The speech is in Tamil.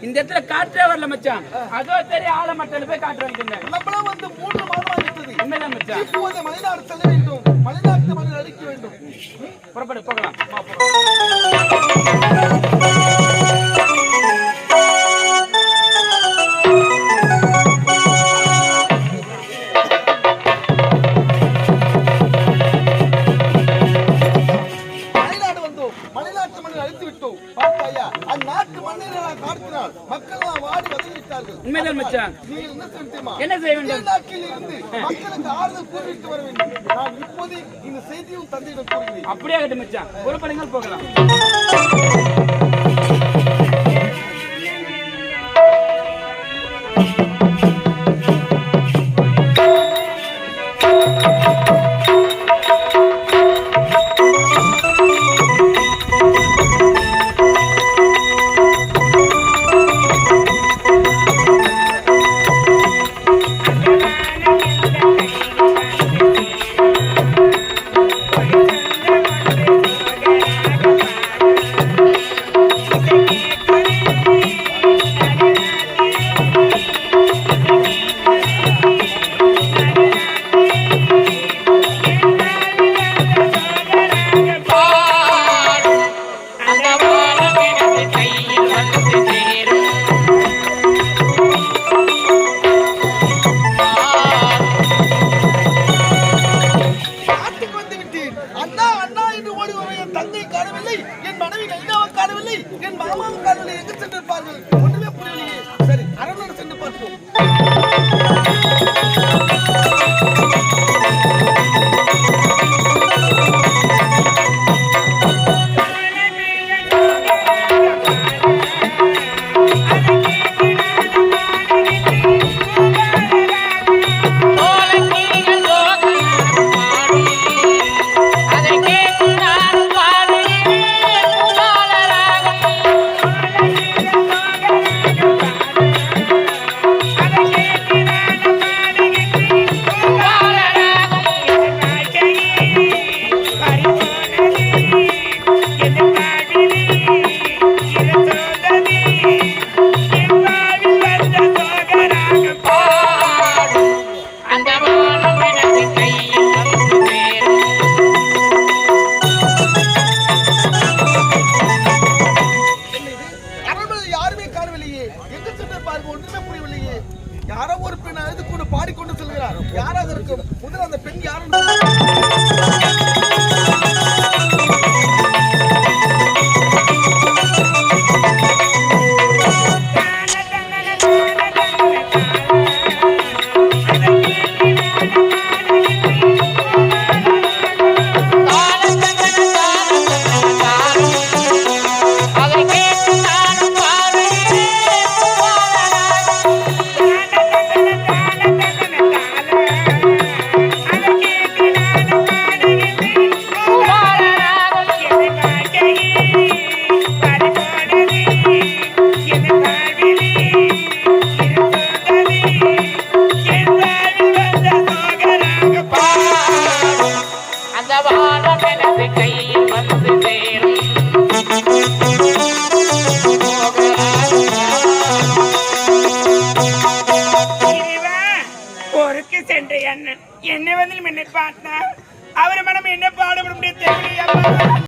இந்த இடத்துல காற்றே வரல மச்சான். அதோ தெரிய ஆலமட்டல போய் காற்று வாங்கிட்டேன். நம்மள வந்து 3 மாதம் ஆகிட்டது. உண்மைதான் மச்சான். இப்போது மலைநாடு செல்ல வேண்டும். மலைநாட்டு மணல் அடிக்க வேண்டும். புறப்படு போகலாம். உண்மைதான் மச்சான். என்ன செய்ய வேண்டும்? மக்களுக்கு ஆறுதல் கூறிவிட்டு வர வேண்டும். நான் இப்போது இந்த செய்தியும் தந்தையிடம் கூறுகிறேன். அப்படியே ஆகட்டும் மச்சான். புறப்படுங்கள் போகலாம். யாரோ ஒரு பெண் அழுது கூட பாடிக்கொண்டு செல்கிறார். யாராக இருக்கும்? முதல்ல அந்த பெண் யாரும் என்னை வந்து பார்த்தா அவர் மனம் என்ன பாடுபட முடியாது.